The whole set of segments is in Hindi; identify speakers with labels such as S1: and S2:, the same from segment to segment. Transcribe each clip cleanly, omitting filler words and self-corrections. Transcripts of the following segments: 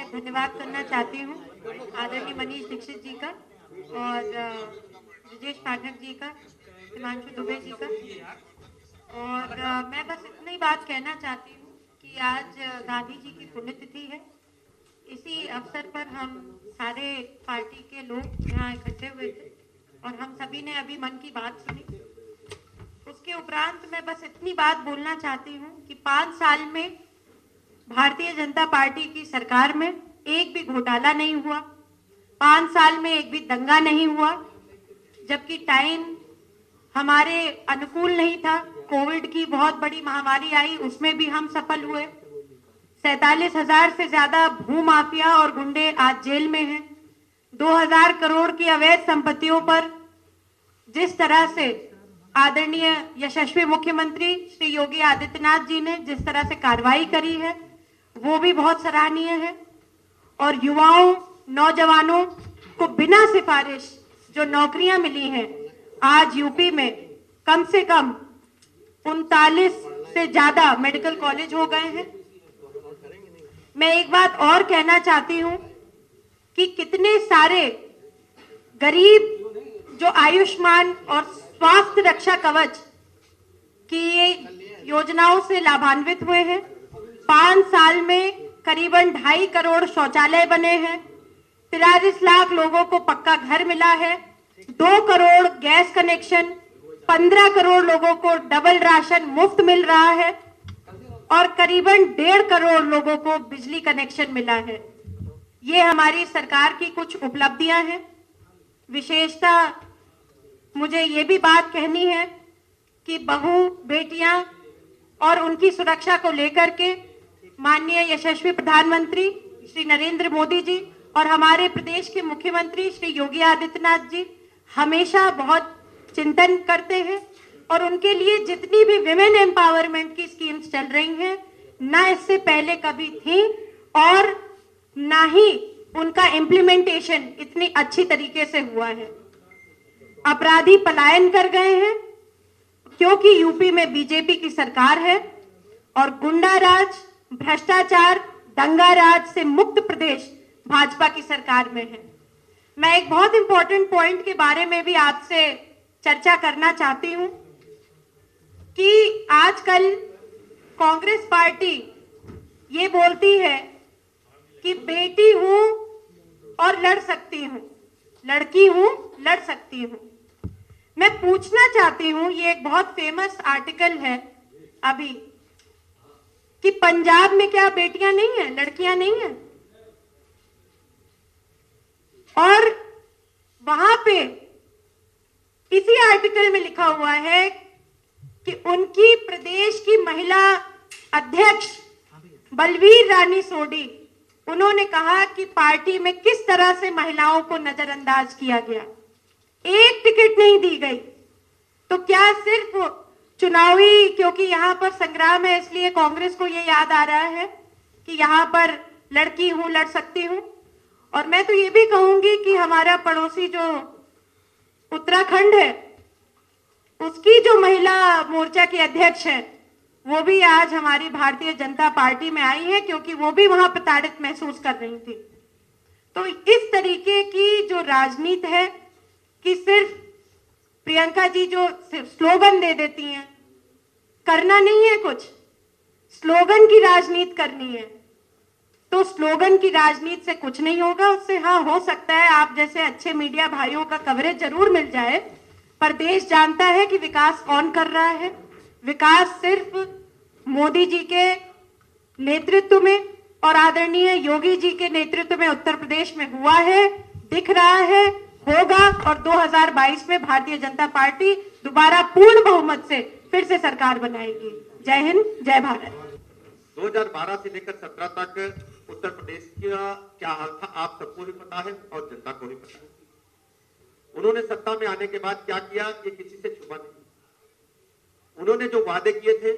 S1: धन्यवाद करना चाहती हूँ आदरणीय मनीष दीक्षित जी का और ब्रजेश पाठक जी का, हिमांशु दुबे जी का। और मैं बस इतनी बात कहना चाहती हूँ कि आज गांधी जी की पुण्यतिथि है। इसी अवसर पर हम सारे पार्टी के लोग यहाँ इकट्ठे हुए थे और हम सभी ने अभी मन की बात सुनी। उसके उपरांत मैं बस इतनी बात बोलना चाहती हूँ कि 5 साल में भारतीय जनता पार्टी की सरकार में एक भी घोटाला नहीं हुआ, 5 साल में एक भी दंगा नहीं हुआ, जबकि टाइम हमारे अनुकूल नहीं था। कोविड की बहुत बड़ी महामारी आई, उसमें भी हम सफल हुए। 47,000 से ज्यादा भूमाफिया और गुंडे आज जेल में हैं। 2,000 करोड़ की अवैध संपत्तियों पर जिस तरह से आदरणीय यशस्वी मुख्यमंत्री श्री योगी आदित्यनाथ जी ने जिस तरह से कार्रवाई करी है, वो भी बहुत सराहनीय है। और युवाओं, नौजवानों को बिना सिफारिश जो नौकरियां मिली हैं, आज यूपी में कम से कम 39 से ज्यादा मेडिकल कॉलेज हो गए हैं। मैं एक बात और कहना चाहती हूं कि कितने सारे गरीब जो आयुष्मान और स्वास्थ्य रक्षा कवच की ये योजनाओं से लाभान्वित हुए हैं। 5 साल में करीबन 2.5 करोड़ शौचालय बने हैं, 43 लाख लोगों को पक्का घर मिला है, 2 करोड़ गैस कनेक्शन, 15 करोड़ लोगों को डबल राशन मुफ्त मिल रहा है और करीबन 1.5 करोड़ लोगों को बिजली कनेक्शन मिला है। ये हमारी सरकार की कुछ उपलब्धियां हैं। विशेषता मुझे ये भी बात कहनी है कि बहू बेटियां और उनकी सुरक्षा को लेकर के माननीय यशस्वी प्रधानमंत्री श्री नरेंद्र मोदी जी और हमारे प्रदेश के मुख्यमंत्री श्री योगी आदित्यनाथ जी हमेशा बहुत चिंतन करते हैं और उनके लिए जितनी भी विमेन एम्पावरमेंट की स्कीम्स चल रही हैं, ना इससे पहले कभी थी और ना ही उनका इम्प्लीमेंटेशन इतनी अच्छी तरीके से हुआ है। अपराधी पलायन कर गए हैं क्योंकि यूपी में बीजेपी की सरकार है और गुंडा राज, भ्रष्टाचार, दंगा राज से मुक्त प्रदेश भाजपा की सरकार में है। मैं एक बहुत इंपॉर्टेंट पॉइंट के बारे में भी आपसे चर्चा करना चाहती हूं कि आजकल कांग्रेस पार्टी ये बोलती है कि बेटी हूं और लड़ सकती हूं, लड़की हूं लड़ सकती हूं। मैं पूछना चाहती हूं, ये एक बहुत फेमस आर्टिकल है अभी, कि पंजाब में क्या बेटियां नहीं है, लड़कियां नहीं है? और वहां पे इसी आर्टिकल में लिखा हुआ है कि उनकी प्रदेश की महिला अध्यक्ष बलवीर रानी सोडी, उन्होंने कहा कि पार्टी में किस तरह से महिलाओं को नजरअंदाज किया गया, एक टिकट नहीं दी गई। तो क्या सिर्फ चुनावी, क्योंकि यहां पर संग्राम है इसलिए कांग्रेस को ये याद आ रहा है कि यहां पर लड़की हूं लड़ सकती हूं? और मैं तो ये भी कहूंगी कि हमारा पड़ोसी जो उत्तराखंड है, उसकी जो महिला मोर्चा की अध्यक्ष है, वो भी आज हमारी भारतीय जनता पार्टी में आई है क्योंकि वो भी वहां प्रताड़ित महसूस कर रही थी। तो इस तरीके की जो राजनीति है कि सिर्फ प्रियंका जी जो सिर्फ स्लोगन दे देती हैं, करना नहीं है कुछ, स्लोगन की राजनीति करनी है। तो स्लोगन की राजनीति से कुछ नहीं होगा। उससे हाँ, हो सकता है आप जैसे अच्छे मीडिया भाइयों का कवरेज जरूर मिल जाए, पर देश जानता है कि विकास कौन कर रहा है। विकास सिर्फ मोदी जी के नेतृत्व में और आदरणीय योगी जी के नेतृत्व में उत्तर प्रदेश में हुआ है, दिख रहा है, होगा। और 2022 में भारतीय जनता पार्टी दोबारा पूर्ण बहुमत से फिर से सरकार बनाएगी। जय हिंद, जय भारत।
S2: 2012 से लेकर 17 तक उत्तर प्रदेश का क्या हाल था आप सबको भी पता है और जनता को भी पता है। उन्होंने सत्ता में आने के बाद क्या किया, ये किसी से छुपा नहीं। उन्होंने जो वादे किए थे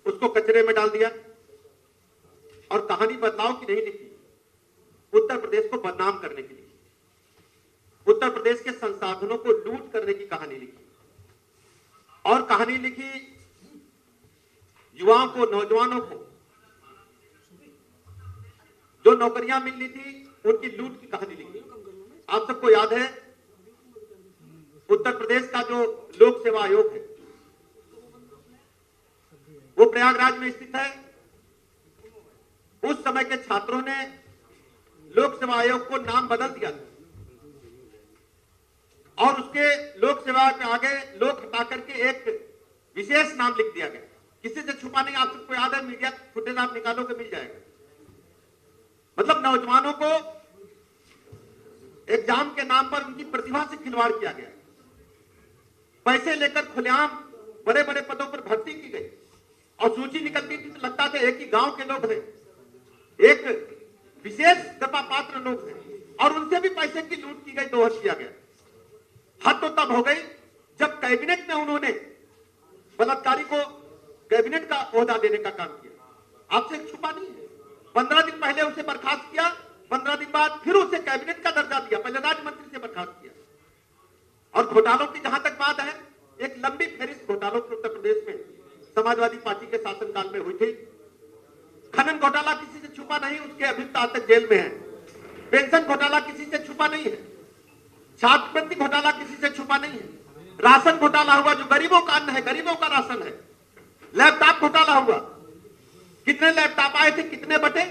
S2: उसको कचरे में डाल दिया और कहानी बदलाव की नहीं लिखी, उत्तर प्रदेश को बदनाम करने की लिखी, उत्तर प्रदेश के संसाधनों को लूट करने की कहानी लिखी और कहानी लिखी युवाओं को, नौजवानों को जो नौकरियां मिल रही थी उनकी लूट की कहानी लिखी। आप सबको याद है उत्तर प्रदेश का जो लोक सेवा आयोग है वो प्रयागराज में स्थित है। उस समय के छात्रों ने लोक सेवा आयोग को नाम बदल दिया था और उसके लोक सेवा के आगे लोक हटा करके एक विशेष नाम लिख दिया गया। किसी से छुपा नहीं, आप सबको याद है, मीडिया फुटेज आप निकालोगे मिल जाएगा। मतलब नौजवानों को एग्जाम के नाम पर उनकी प्रतिभा से खिलवाड़ किया गया, पैसे लेकर खुलेआम बड़े बड़े पदों पर भर्ती की गई और सूची निकलती थी तो लगता था एक ही गांव के लोग हैं, एक विशेष दफा पात्र लोग हैं और उनसे भी पैसे की लूट की गई, दोहन किया गया। हद तो तब हो गई जब कैबिनेट में उन्होंने बलात्कारी को कैबिनेट का ओहदा देने का काम किया। आपसे छुपा नहीं है, 15 दिन पहले उसे बर्खास्त किया, 15 दिन बाद फिर उसे कैबिनेट का दर्जा दिया, पहले राज्य मंत्री से बर्खास्त किया। और घोटालों की जहां तक बात है, एक लंबी फेरिस्त घोटालों की उत्तर प्रदेश में समाजवादी पार्टी के शासनकाल में हुई थी। खनन घोटाला किसी से छुपा नहीं, उसके अभियुक्त आज तक जेल में है। पेंशन घोटाला किसी से छुपा नहीं है, छात्रवृत्ति घोटाला किसी से छुपा नहीं है, राशन घोटाला हुआ जो गरीबों का अन्न है, गरीबों का राशन है, लैपटॉप घोटाला हुआ, कितने लैपटॉप आए थे, कितने बटे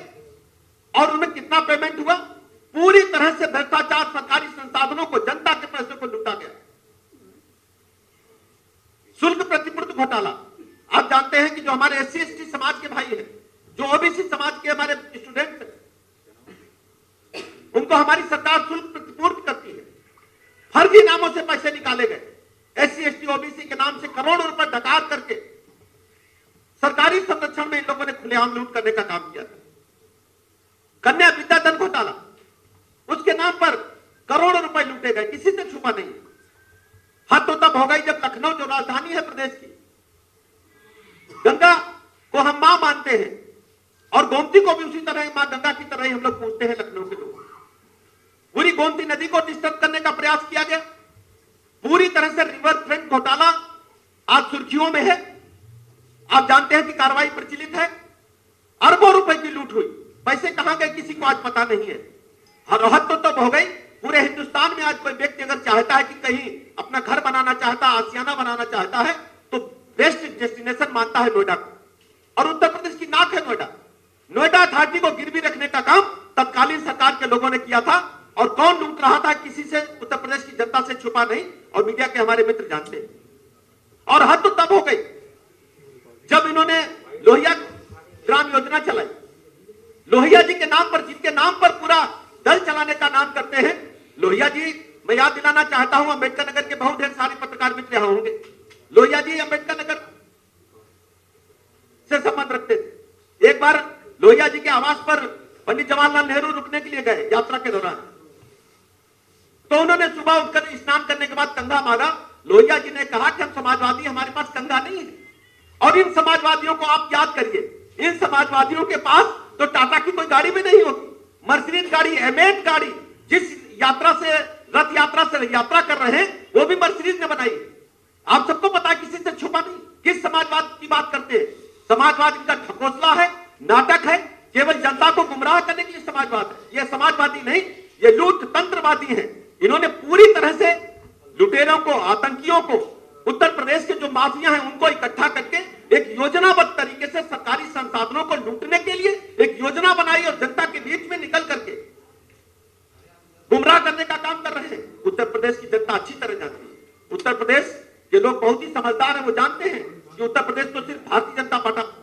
S2: और उनमें कितना पेमेंट हुआ, पूरी तरह से भ्रष्टाचार, सरकारी संसाधनों को, जनता के पैसे को लूटा गया। शुल्क प्रतिपूर्ति घोटाला, आप जानते हैं कि जो हमारे एससी एसटी समाज के भाई हैं, जो ओबीसी समाज के हमारे स्टूडेंट्स हैं, उनको हमारी सरकार शुल्क प्रतिपूर्ति करती है। फर्जी नामों से पैसे निकाले गए, एससी एसटी ओबीसी के नाम से करोड़ों रुपए डकात करके सरकारी संरक्षण में इन लोगों ने खुलेआम लूट करने का काम किया था। कन्या विद्याधन घोटाला, उसके नाम पर करोड़ों रुपए लूटे गए, किसी से छुपा नहीं। हद तो तब हो गई जब लखनऊ जो राजधानी है प्रदेश की, गंगा को हम मां मानते हैं और गोमती को भी उसी तरह मां गंगा की तरह ही हम लोग पूछते हैं लखनऊ के लोग। पूरी गोमती नदी को डिस्टर्ब करने का प्रयास किया गया। पूरी तरह से रिवर फ्रंट घोटाला आज सुर्खियों में है। आप जानते हैं कि कार्रवाई प्रचलित है, अरबों रुपए की लूट हुई, पैसे कहां गए किसी को आज पता नहीं है। हद तो तब हो गई, पूरे हिंदुस्तान में आज कोई व्यक्ति अगर चाहता है कि कहीं अपना घर बनाना चाहता, आशियाना बनाना चाहता है तो बेस्ट डेस्टिनेशन मानता है नोएडा को, और उत्तर प्रदेश की नाक है नोएडा। नोएडा अथॉरिटी को गिरवी रखने का काम तत्कालीन सरकार के लोगों ने किया था और कौन लूट रहा था किसी से उत्तर प्रदेश की जनता से छुपा नहीं, और मीडिया के हमारे मित्र जानते हैं। और हद तो तब हो गई जब इन्होंने लोहिया ग्राम योजना चलाई। लोहिया जी के नाम पर, जिनके नाम पर पूरा दल चलाने का नाम करते हैं, लोहिया जी, मैं याद दिलाना चाहता हूं, अंबेडकर नगर के बहुत ढेर सारे पत्रकार मित्र यहां होंगे। लोहिया जी अंबेडकर नगर से संबंध रखते थे। एक बार लोहिया जी के आवास पर पंडित जवाहरलाल नेहरू रुकने के लिए गए यात्रा के दौरान, तो उन्होंने सुबह उठकर स्नान करने के बाद कंघा मांगा। लोहिया जी ने कहा कि हम समाजवादी, हमारे पास कंघा नहीं है। और इन समाजवादियों को आप याद करिए, इन समाजवादियों के पास तो टाटा की कोई गाड़ी भी नहीं होगी, मर्सिडीज गाड़ी, एमेट गाड़ी, जिस यात्रा से, रथ यात्रा से यात्रा कर रहे हैं, वो भी मर्सिडीज ने बनाई। आप सबको पता है, किसी से छुपा नहीं। किस समाजवाद की बात करते हैं? समाजवाद इनका ढकोसला है, नाटक है, केवल जनता को गुमराह करने के लिए समाजवाद है। ये समाजवादी नहीं, ये लूट तंत्रवादी है। इन्होंने पूरी तरह से लुटेरों को, आतंकियों को, उत्तर प्रदेश के जो माफिया हैं उनको इकट्ठा करके एक योजनाबद्ध तरीके से सरकारी संसाधनों को लूटने के लिए एक योजना बनाई और जनता के बीच में निकल करके गुमराह करने का काम कर रहे हैं। उत्तर प्रदेश की जनता अच्छी तरह जानती है। उत्तर प्रदेश के लोग बहुत ही समझदार हैं, वो जानते हैं कि उत्तर प्रदेश को सिर्फ भारतीय जनता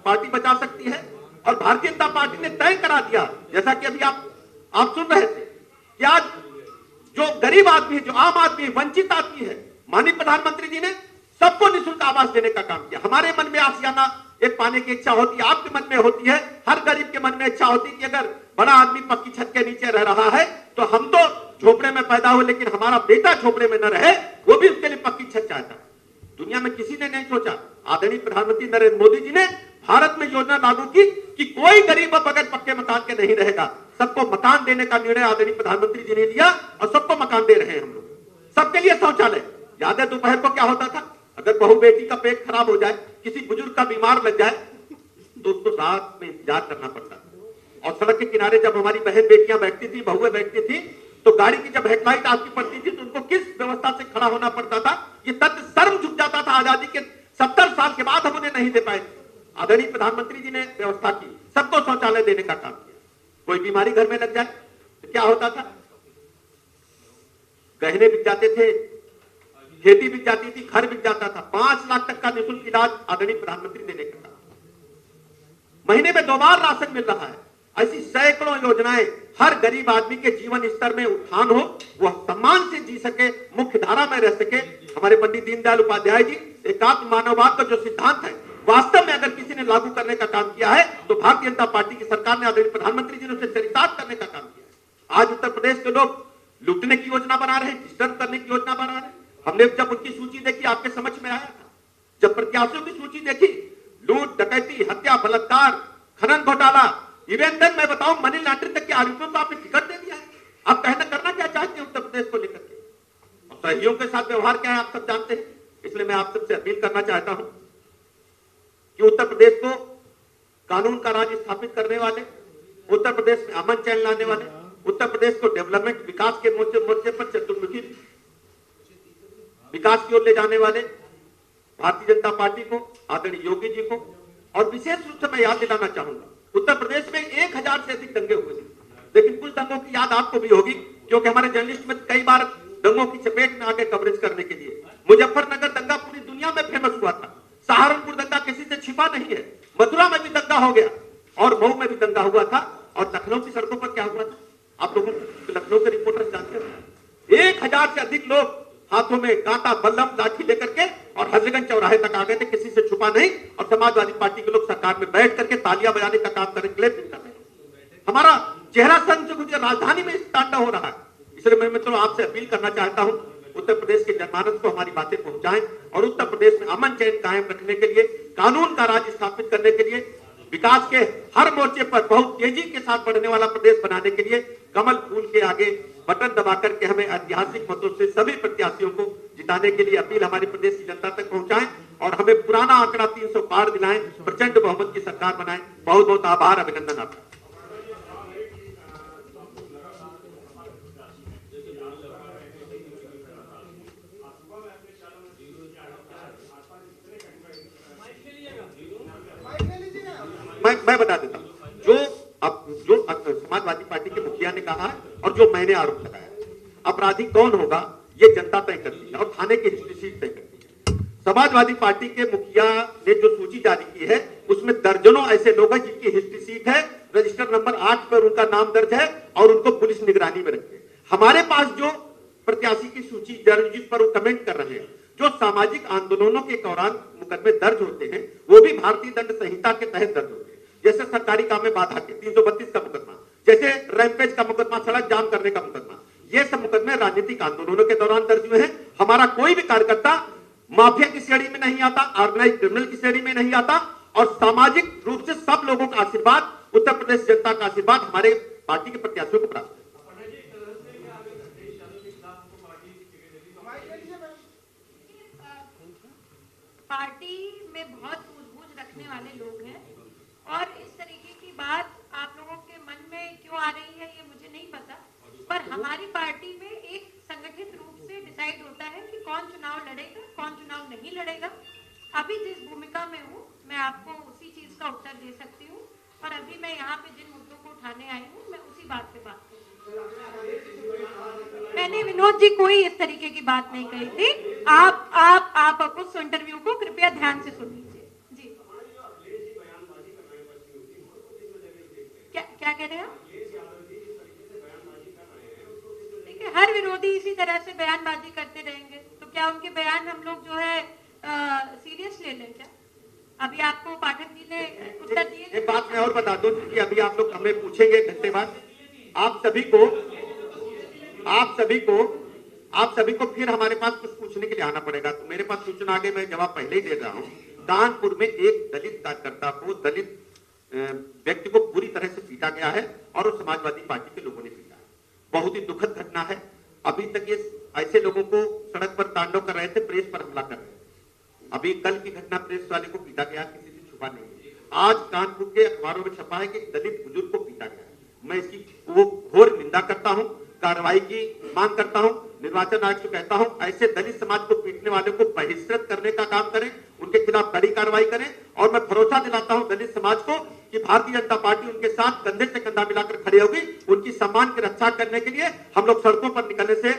S2: पार्टी बचा सकती है। और भारतीय जनता पार्टी ने तय करा दिया, जैसा कि अभी आप सुन रहे थे, कि आज जो गरीब आदमी है, जो आम आदमी है, वंचित आदमी है, माननीय प्रधानमंत्री जी ने सबको निःशुल्क आवास देने का काम किया। हमारे मन में आशियाना एक पाने की इच्छा होती है, आपके मन में होती है, हर गरीब के मन में इच्छा होती है कि अगर बड़ा आदमी पक्की छत के नीचे रह रहा है तो हम तो झोपड़े में पैदा हुए, लेकिन हमारा बेटा झोपड़े में न रहे, वो भी उसके लिए पक्की छत चाहता है। दुनिया में किसी ने नहीं सोचा। आदरणीय प्रधानमंत्री नरेंद्र मोदी जी ने भारत में योजना लागू की कि कोई गरीब अब बगैर पक्के मकान के नहीं रहेगा। सबको मकान देने का निर्णय आदरणीय प्रधानमंत्री जी ने लिया और सबको मकान दे रहे हैं हम लोग। सबके लिए शौचालय। याद है दोपहर को क्या होता था? अगर बहू बेटी का पेट खराब हो जाए, किसी बुजुर्ग का बीमार लग जाए, तो उसको रात में इंतजार करना पड़ता था। और सड़क के किनारे जब हमारी बहन बेटियां बैठती थी, बहुएं बैठती थी, तो गाड़ी की जब हेडलाइट आपकी पड़ती थी तो उनको किस व्यवस्था से खड़ा होना पड़ता था, ये तथ्य सर्व झुक जाता था। आजादी के 70 साल के बाद हम उन्हें नहीं दे पाए। आदरणीय प्रधानमंत्री जी ने व्यवस्था की, सबको शौचालय देने का काम किया। कोई बीमारी घर में लग जाए तो क्या होता था, गहने बिक जाते थे, खेती बिक जाती थी, घर बिक जाता था। 5 लाख तक का निःशुल्क इलाज आदरणीय प्रधानमंत्री ने देखा था। महीने में 2 बार राशन मिल रहा है। ऐसी सैकड़ों योजनाएं, हर गरीब आदमी के जीवन स्तर में उत्थान हो, वह सम्मान से जी सके, मुख्य धारा में रह सके। हमारे पंडित दीनदयाल उपाध्याय जी एकात्म मानववाद का जो सिद्धांत है, वास्तव में अगर किसी ने लागू करने का काम किया है तो भारतीय जनता पार्टी की सरकार ने, आदरणीय प्रधानमंत्री जी ने उसे चरितार्थ करने का काम किया है। आज उत्तर प्रदेश के लोग लूटने की योजना बना रहे हैं, डिस्टर्ब करने की योजना बना रहे हैं। हमने जब उनकी सूची देखी, आपके समझ में आया था, जब प्रत्याशियों की सूची देखी, लूट, डकैती, हत्या, बलात्कार, खनन घोटाला, इवन देन मैं बताऊं मनी लॉन्ड्रिंग तक के आरोपियों को आपने टिकट दे दिया है। आप कहना करना क्या चाहते हैं उत्तर प्रदेश को लेकर के, और सहयोगियों के साथ व्यवहार क्या है आप सब जानते हैं। इसलिए मैं आप सबसे अपील करना चाहता हूं कि उत्तर प्रदेश को कानून का राज स्थापित करने वाले, उत्तर प्रदेश में अमन चैन लाने वाले, उत्तर प्रदेश को डेवलपमेंट विकास के मोर्चे पर चतुर्मुखी विकास की ओर ले जाने वाले भारतीय जनता पार्टी को, आदरणीय योगी जी को, और विशेष रूप से मैं याद दिलाना चाहूंगा, उत्तर प्रदेश में 1000 से अधिक दंगे हुए थे, लेकिन कुछ दंगों की याद आपको भी होगी, क्योंकि हमारे जर्नलिस्ट में कई बार दंगों की चपेट में आगे कवरेज करने के लिए। मुजफ्फरनगर दंगा पूरी दुनिया में फेमस हुआ था, सहारनपुर दंगा किसी से छिपा नहीं है, मथुरा में भी दंगा हो गया, और मऊ में भी दंगा हुआ था, और लखनऊ की सड़कों पर क्या हुआ था आप लोगों को लखनऊ के रिपोर्टर जानते हैं। 1000 से अधिक लोग हाथों में कांटा, बल्लम, लाठी लेकर के और हजरतगंज चौराहे तक आ गए थे, किसी से छुपा नहीं। और समाजवादी पार्टी के लोग सरकार में बैठ करके तालियां बजाने का काम करने के लिए कर रहे हैं। हमारा चेहरा संग जो राजधानी में तांडव हो रहा है। इसलिए मैं मित्रों आपसे अपील करना चाहता हूं, उत्तर प्रदेश के जनमानस को हमारी बातें पहुंचाएं और उत्तर प्रदेश में अमन चैन कायम रखने के लिए, कानून का राज स्थापित करने के लिए, विकास के हर मोर्चे पर बहुत तेजी के साथ बढ़ने वाला प्रदेश बनाने के लिए कमल फूल के आगे बटन दबा करके हमें ऐतिहासिक मतों से सभी प्रत्याशियों को जिताने के लिए अपील हमारे प्रदेश की जनता तक पहुंचाएं और हमें पुराना आंकड़ा 300 पार दिलाएं, प्रचंड बहुमत की सरकार बनाएं। बहुत बहुत आभार, अभिनंदन आपका। मैं बता देता हूं, जो समाजवादी पार्टी के मुखिया ने कहा और जो मैंने आरोप लगाया, अपराधी कौन होगा ये जनता तय करती है और थाने की हिस्ट्री शीट तय करती है। समाजवादी पार्टी के मुखिया ने जो सूची जारी की है उसमें दर्जनों ऐसे लोग हैं जिनकी हिस्ट्री शीट है, रजिस्टर नंबर 8 पर उनका नाम दर्ज है और उनको पुलिस निगरानी में रखते हैं। हमारे पास जो प्रत्याशी की सूची जिस पर वो कमेंट कर रहे हैं, जो सामाजिक आंदोलनों के दौरान मुकदमे दर्ज होते हैं वो भी भारतीय दंड संहिता के तहत दर्ज होते हैं। जैसे सरकारी काम में बाधा के 332 का मुकदमा, जैसे रैंपेज का मुकदमा, सड़क जाम करने का मुकदमा, ये सब मुकदमे राजनीतिक आंदोलनों के दौरान दर्ज हुए हैं। हमारा कोई भी कार्यकर्ता माफिया की श्रेणी में नहीं आता, ऑर्गेनाइज क्रिमिनल की श्रेणी में नहीं आता, और सामाजिक रूप से सब लोगों का आशीर्वाद, उत्तर प्रदेश जनता का आशीर्वाद हमारे पार्टी के प्रत्याशियों को प्राप्त है।
S1: पार्टी में बहुत सूझबूझ रखने वाले लोग हैं और इस तरीके की बात आप लोगों के मन में क्यों आ रही है ये मुझे नहीं पता, पर हमारी पार्टी में एक संगठित रूप से डिसाइड होता है कि कौन चुनाव लड़ेगा, कौन चुनाव नहीं लड़ेगा। अभी जिस भूमिका में हूँ मैं आपको उसी चीज का उत्तर दे सकती हूँ, और अभी मैं यहाँ पे जिन मुद्दों को उठाने आई हूँ मैं उसी बात पे बात करूँ। मैंने विनोद जी कोई इस तरीके की बात नहीं कही थी। आप उस इंटरव्यू को कृपया ध्यान से सुन लीजिए। जी क्या कह रहे हैं? ठीक है, हर विरोधी इसी तरह से बयानबाजी करते रहेंगे तो क्या उनके बयान हम लोग जो है सीरियस ले लें क्या? अभी आपको पाठक जी ने उत्तर दिए।
S2: एक बात मैं और बता दूं कि अभी आप लोग हमें पूछेंगे घंटे बाद, आप सभी को फिर हमारे पास कुछ पूछने के लिए आना पड़ेगा। तो मेरे पास सूचना आगे, मैं जवाब पहले ही दे रहा हूँ। कानपुर में एक दलित कार्यकर्ता को, दलित व्यक्ति को पूरी तरह से पीटा गया है और वो समाजवादी पार्टी के लोगों ने पीटा है। बहुत ही दुखद घटना है। अभी तक ये ऐसे लोगों को सड़क पर तांडव कर रहे थे, प्रेस पर हमला कर रहे थे। अभी कल की घटना, प्रेस वाले को पीटा गया, किसी से छुपा नहीं। आज कानपुर के अखबारों में छपा है कि दलित बुजुर्ग को पीटा गया। मैं इसकी वो घोर निंदा करता हूं, कार्रवाई की मांग करता हूं। निर्वाचन आयोग से कहता हूं, ऐसे दलित समाज को पीटने वाले को बहिष्कृत करने का काम करें, उनके खिलाफ कड़ी कार्रवाई करें। और मैं भरोसा दिलाता हूं दलित समाज को कि भारतीय जनता पार्टी उनके साथ कंधे से कंधा मिलाकर खड़ी होगी। उनकी सम्मान की रक्षा करने के लिए हम लोग सड़कों पर निकलने से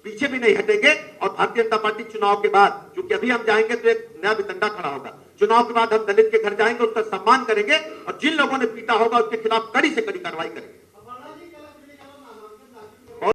S2: पीछे भी नहीं हटेंगे। और भारतीय जनता पार्टी चुनाव के बाद, क्योंकि अभी हम जाएंगे तो एक नया वितंडा खड़ा होगा, चुनाव के बाद हम दलित के घर जाएंगे, उसका सम्मान करेंगे और जिन लोगों ने पीटा होगा उसके खिलाफ कड़ी से कड़ी कार्रवाई करेंगे।